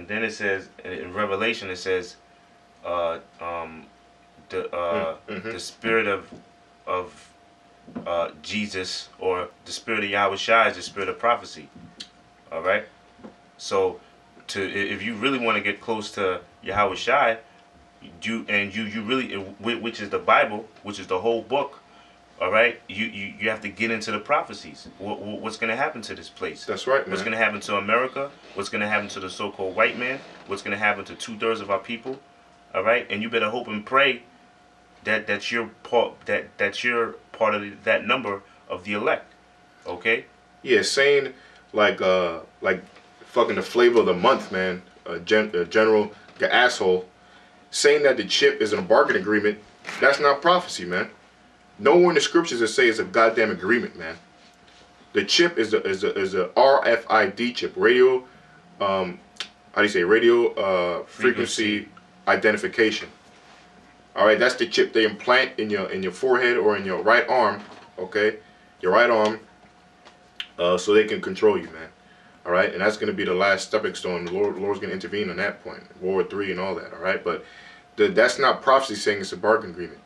And then it says in Revelation, it says, the spirit of Jesus, or the spirit of Yahweh Shai, is the spirit of prophecy. All right. So, if you really want to get close to Yahweh Shai, you really, which is the Bible, which is the whole book. All right, you have to get into the prophecies. What's going to happen to this place? That's right, man. What's going to happen to America? What's going to happen to the so-called white man? What's going to happen to 2/3 of our people? All right, and you better hope and pray that you're part of that number of the elect. Okay. Yeah, saying like fucking the flavor of the month, man. General the asshole saying that the chip is a bargain agreement. That's not prophecy, man. Nowhere in the scriptures that say it's a goddamn agreement, man. The chip is a RFID chip, radio, how do you say, radio frequency identification. All right, that's the chip they implant in your forehead or in your right arm, okay, your right arm, so they can control you, man. All right, and that's going to be the last stepping stone. The Lord's going to intervene on that point, World War III and all that. All right, but that's not prophecy saying it's a bargain agreement.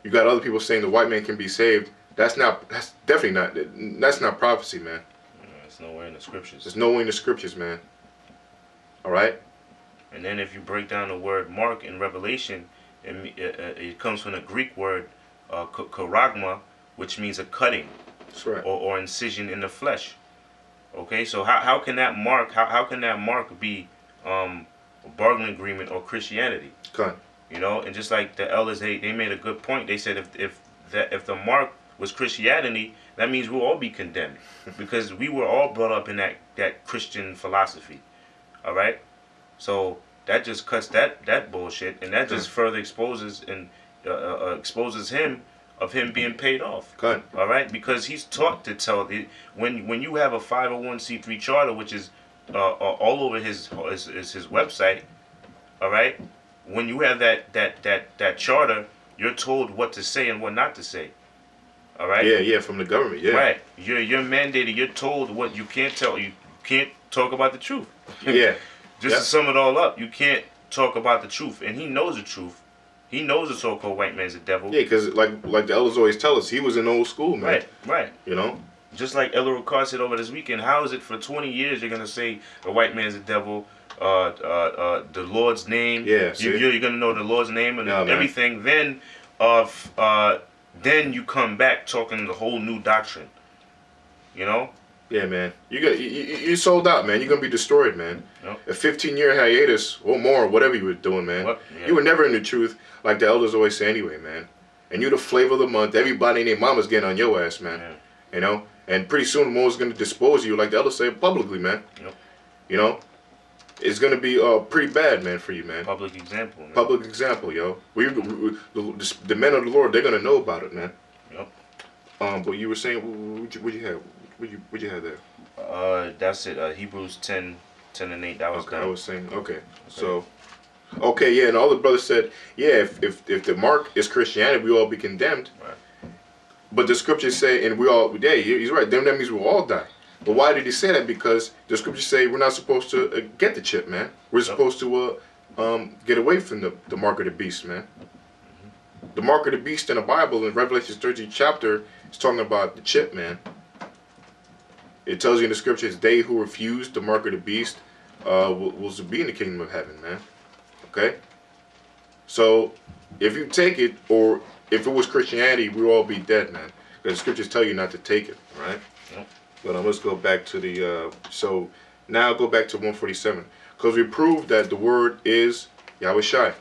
You got other people saying the white man can be saved. That's definitely not. That's not prophecy, man. It's nowhere in the scriptures. There's nowhere in the scriptures, man. All right. And then if you break down the word mark in Revelation, it comes from the Greek word charagma, which means a cutting. That's right. Or incision in the flesh. Okay, so how can that mark be a bargain agreement or Christianity? Cut. You know, and just like the elders, they made a good point. They said if the mark was Christianity, that means we'll all be condemned because we were all brought up in that Christian philosophy. All right, so that just cuts that bullshit, and that just further exposes exposes him of him being paid off. Cut. All right, because he's taught to tell when you have a 501c3 charter, which is all over his website. All right. When you have that charter, you're told what to say and what not to say. All right. Yeah, from the government. Yeah. Right. You're mandated. You're told what you can't tell. You can't talk about the truth. Yeah. Just to sum it all up, you can't talk about the truth, and he knows the truth. He knows the so-called white man's the devil. Yeah, because like the elders always tell us, he was in old school, man. Right. Right. You know. Just like Elder Ricard said over this weekend, how is it for 20 years you're gonna say the white man's the devil? The Lord's name. Yeah, you're gonna know the Lord's name and everything. Then, then you come back talking the whole new doctrine. You know. Yeah, man. You sold out, man. You're gonna be destroyed, man. Yep. A 15-year hiatus or more, whatever you were doing, man. Yeah. You were never in the truth, like the elders always say, anyway, man. And you're the flavor of the month. Everybody and their mama's getting on your ass, man. Yeah. You know. And pretty soon, Mo's gonna dispose of you, like the elders say publicly, man. Yep. You know. It's gonna be pretty bad, man, for you, man. Public example, man. Public example, yo. The men of the Lord, they're gonna know about it, man. Yep. But you were saying, what you have? What you have there? That's it. Hebrews 10 and 8. That was okay. done. I was saying, okay. So, okay, yeah. And all the brothers said, yeah, if the mark is Christianity, we all be condemned. Right. But the scriptures say, and we all, yeah, he's right. Then that means we'll all die. But why did he say that? Because the scriptures say we're not supposed to get the chip, man. We're supposed to get away from the mark of the beast, man. The mark of the beast in the Bible, in Revelation 13 chapter, is talking about the chip, man. It tells you in the scriptures, they who refuse the mark of the beast will be in the kingdom of heaven, man. Okay? So, if you take it, or if it was Christianity, we'll all be dead, man. Because the scriptures tell you not to take it, right? Yep. But let's go back to the, so now go back to 147. Because we proved that the word is Yahweh Shai.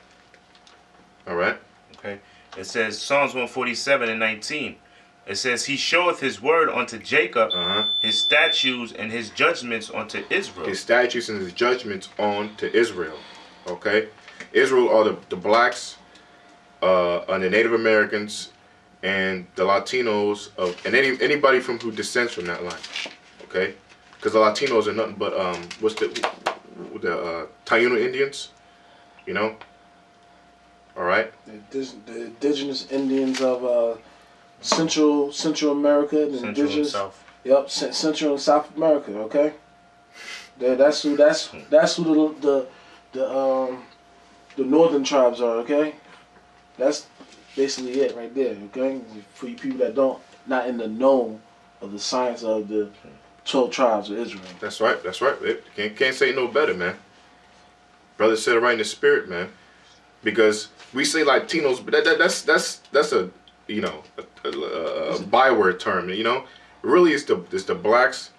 Alright? Okay. It says, Psalms 147 and 19. It says, he showeth his word unto Jacob, his statutes and his judgments unto Israel. His statutes and his judgments unto Israel. Okay? Israel are the blacks, and the Native Americans, and the Latinos, and anybody from who descends from that line. Okay? Because the Latinos are nothing but, what's the Taino Indians? You know? Alright? The indigenous Indians of, Central America, the Central indigenous, and South. Yep, Central and South America. Okay. That's who the northern tribes are. Okay, that's basically it right there. Okay, for you people that not in the know of the science of the 12 tribes of Israel. That's right. That's right. Can't say no better, man. Brother said it right in the spirit, man. Because we say Latinos, but that's a you know a byword term. You know, really it's the blacks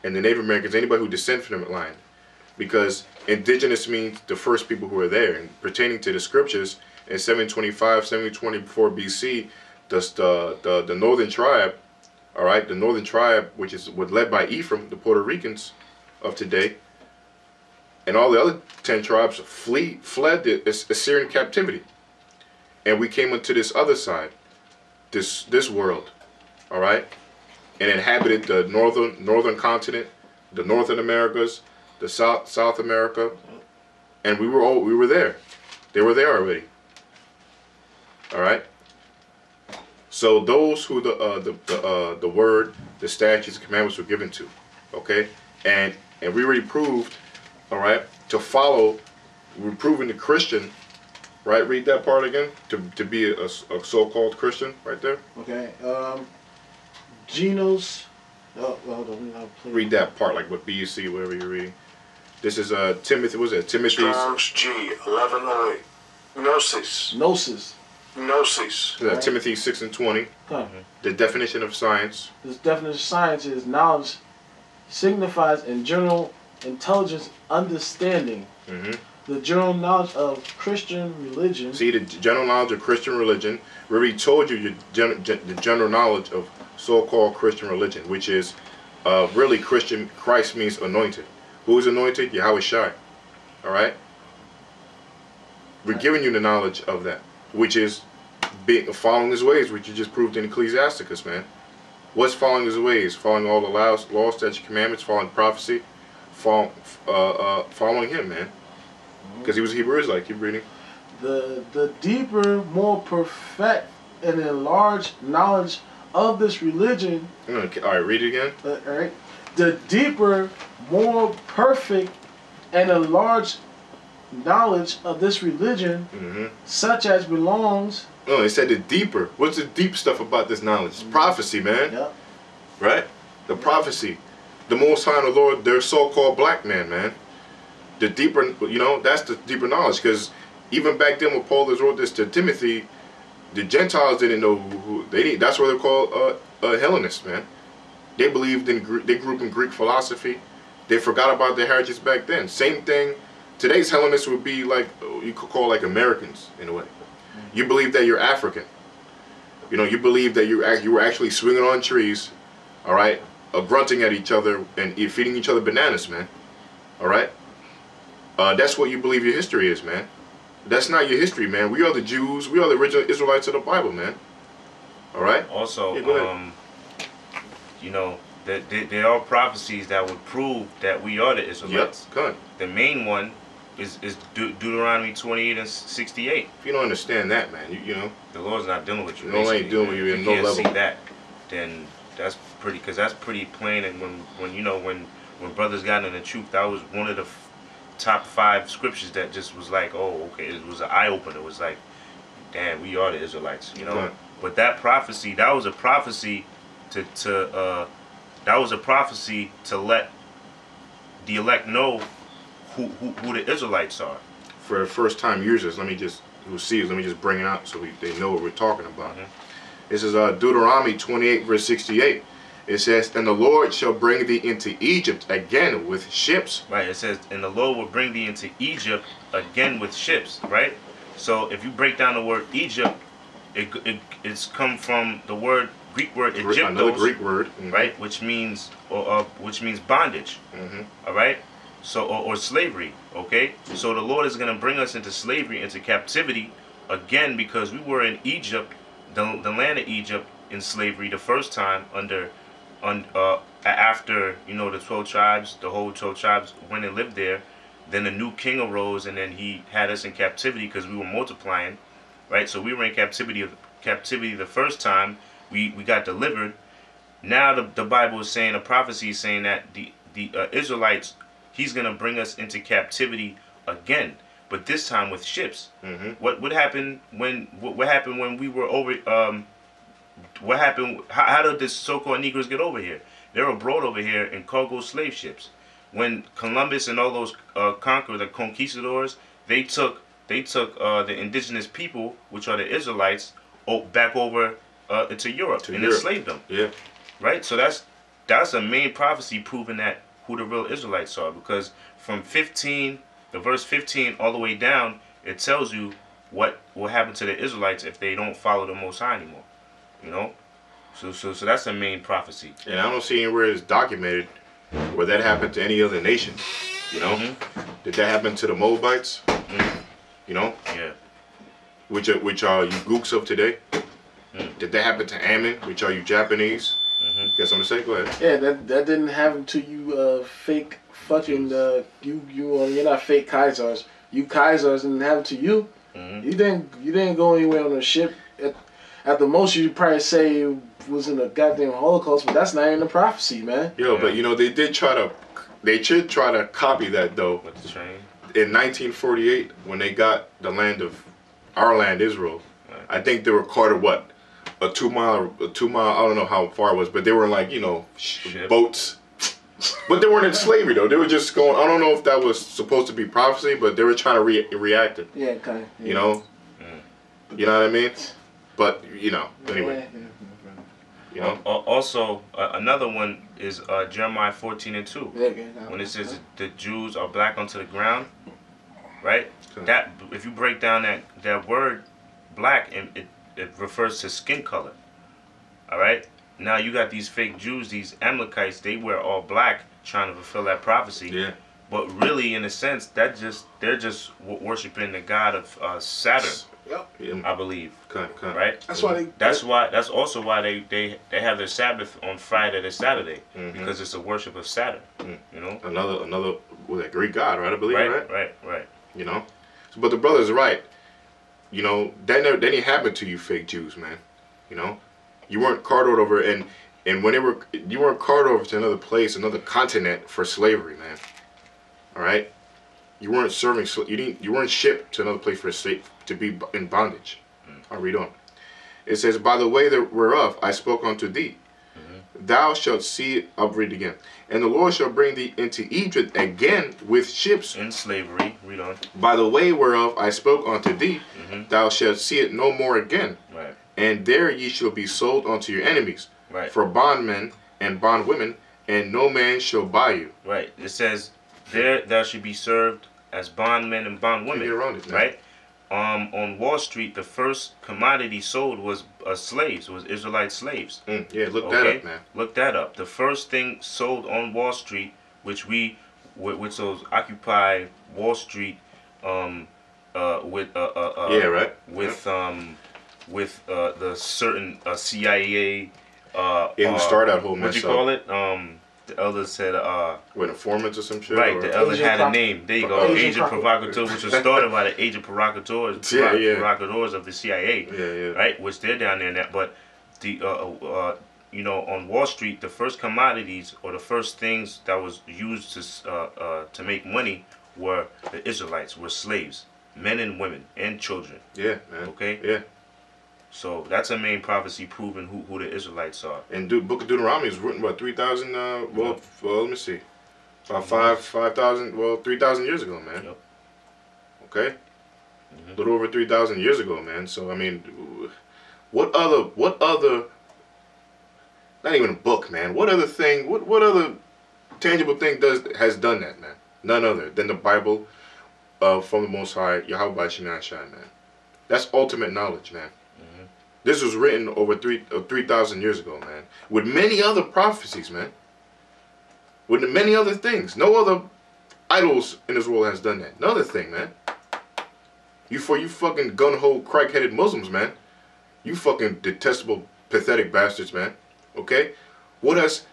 and the Native Americans, anybody who descend from that line. Because indigenous means the first people who are there, and pertaining to the scriptures in 725, 724 BC, the northern tribe. All right, the northern tribe, which was led by Ephraim, the Puerto Ricans of today, and all the other 10 tribes fled the Assyrian captivity, and we came into this other side, this world, all right, and inhabited the northern continent, the Northern Americas, the South America, and we were there. They were there already. All right. So those who the word, the statutes, the commandments were given to, okay, and we already proved, all right, to follow. We're proving the Christian, right? Read that part again. To be a so-called Christian, right there. Okay. Genos. Oh, well, hold on. Read that part, like what BC, whatever you're reading. This is Timothy. Was it Timothy? Strong's G 1108. Gnosis. Gnosis. Gnosis. Right. Timothy 6:20. Huh. The definition of science. This definition of science is knowledge signifies in general intelligence, understanding. The general knowledge of Christian religion. See, the general knowledge of Christian religion. We already told you the general knowledge of so-called Christian religion, which is really Christian. Christ means anointed. Who is anointed? Yahweh Shai. All right. We're giving you the knowledge of that, which is following his ways, which you just proved in Ecclesiasticus, man. What's following his ways? Following all the laws, statutes, commandments, following prophecy, following him, man. Because he was a Hebrew Israelite. Keep reading. The deeper, more perfect, and enlarged knowledge of this religion. Okay, all right, read it again. All right. The deeper, more perfect, and enlarged knowledge of this religion, such as belongs. No, it said the deeper. What's the deep stuff about this knowledge? It's prophecy, man. Yep. Right? The prophecy. The Most High and the Lord, they're so-called black man. The deeper, that's the deeper knowledge. Because even back then when Paul wrote this to Timothy, the Gentiles didn't know who they didn't. That's why they're called Hellenists, man. They believed in, they grew up in Greek philosophy. They forgot about their heritage back then. Same thing. Today's Hellenists would be like, you could call like Americans in a way. You believe that you're African. You believe that you were actually swinging on trees, all right, grunting at each other and feeding each other bananas, man. All right. That's what you believe your history is, man. That's not your history, man. We are the Jews. We are the original Israelites of the Bible, man. All right. Also, there are prophecies that would prove that we are the Israelites. Yep. Good. The main one is Deuteronomy 28:68. If you don't understand that, man, you know. The Lord's not dealing with you. No, ain't dealing with you in no level. If you can't see that, then that's pretty plain. And when brothers got in the truth, that was one of the top 5 scriptures that just was like, oh, okay, it was an eye opener. It was like, damn, we are the Israelites, Right. But that prophecy, that was a prophecy to let the elect know who the Israelites are. For first time users, let me just bring it out so they know what we're talking about. This is Deuteronomy 28 verse 68. It says, and the Lord shall bring thee into Egypt again with ships. Right, it says, and the Lord will bring thee into Egypt again with ships, right? So if you break down the word Egypt, it's come from the Greek word Egyptos, another Greek word, right, which means bondage, all right, so or slavery, okay. So the Lord is going to bring us into slavery, into captivity again, because we were in Egypt, the land of Egypt, in slavery the first time after the 12 tribes, the whole 12 tribes went and lived there. Then a new king arose, and then he had us in captivity because we were multiplying, right? So we were in captivity the first time. We got delivered. Now the Bible is saying, a prophecy is saying that the Israelites, He's gonna bring us into captivity again, but this time with ships. Mm-hmm. What happened when we were over? What happened? How did the so-called Negroes get over here? They were brought over here in cargo slave ships. When Columbus and all those the conquistadors, they took the indigenous people, which are the Israelites, back over into Europe and enslaved them. Yeah. Right. So that's a main prophecy proving that who the real Israelites are, because from the verse 15 all the way down, it tells you what will happen to the Israelites if they don't follow the Most High anymore. You know, so that's the main prophecy. And I don't see anywhere it's documented where that happened to any other nation. You know, did that happen to the Moabites? You know, Yeah. which are you gooks of today? Did that happen to Ammon, which are you Japanese? Guess I'm gonna say, go ahead. Yeah, that didn't happen to you, fake fucking you're not fake Kaisers. You Kaisers didn't happen to you. You didn't go anywhere on a ship. At the most, you probably say it was in a goddamn Holocaust, but that's not in the prophecy, man. Yo, but you know they should try to copy that though. With the train. In 1948, when they got the land of our land, Israel, I think they were caught at what, a 2 mile. I don't know how far it was, but they were like, you know, boats. But they weren't in slavery though. They were just going. I don't know if that was supposed to be prophecy, but they were trying to react it. Yeah, kind of. Yeah. You know, you know what I mean. But you know, anyway. You know. Also, another one is Jeremiah 14:2. When it says the Jews are black unto the ground, right? That if you break down that word black, it refers to skin color. All right. Now you got these fake Jews, these Amalekites. They wear all black, trying to fulfill that prophecy. Yeah. But really, in a sense, they're just worshiping the god of Saturn. Yep. I believe. Right. That's also why they have their Sabbath on Friday to Saturday, because it's a worship of Saturn. You know. Another was that Greek god, right? I believe, Right. You know. So, but the brother's right. You know, that didn't happen to you, fake Jews, man. You know, you weren't carted over, and whenever you weren't carted over to another place, another continent for slavery, man. All right. You weren't serving. You weren't shipped to another place to be in bondage. I'll read on. It says, "By the way whereof I spoke unto thee, thou shalt see it." I'll read again. "And the Lord shall bring thee into Egypt again with ships." In slavery. Read on. "By the way whereof I spoke unto thee, thou shalt see it no more again. Right. And there ye shall be sold unto your enemies, Right. for bondmen and bondwomen, and no man shall buy you." Right. It says, "There thou should be served as bondmen and bondwomen." Get around it, man. Right. On Wall Street, the first commodity sold was slaves. Was Israelite slaves. Yeah, look that up, man. Look that up. The first thing sold on Wall Street, which those Occupy Wall Street, with the certain CIA. It started that whole mess. What you call it? The elders said, with informants or some shit. Right, or? the elder had a name. There you go, Agent Agent Provocateur, which was started by the Agent Provocateurs, Provocateurs of the CIA. Yeah. Right, which they're down there. But the you know, on Wall Street, the first commodities or the first things that was used to make money were the Israelites, were slaves, men and women and children. Yeah, man. Okay. Yeah. So that's a main prophecy proving who the Israelites are. And Book of Deuteronomy is written about 3,000. Well, let me see, about 5,000. Well, 3,000 years ago, man. Yep. Okay. A little over 3,000 years ago, man. So I mean, what other? Not even a book, man. What other thing? What other tangible thing has done that, man? None other than the Bible, from the Most High, Yahweh Shemai Shai, man. That's ultimate knowledge, man. This was written over 3,000 years ago, man. With many other prophecies, man. With many other things. No other idols in this world has done that. Another thing, man. You fucking gun-ho, crack-headed Muslims, man. You fucking detestable, pathetic bastards, man. Okay? What has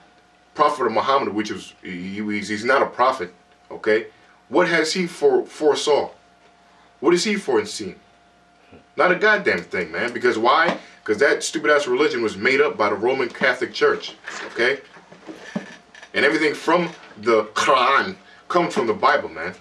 Prophet Muhammad, which is, he's not a prophet, okay? What has he foresaw? What is he foreseen? Not a goddamn thing, man. Because why? Because that stupid-ass religion was made up by the Roman Catholic Church, okay? And everything from the Quran, comes from the Bible, man.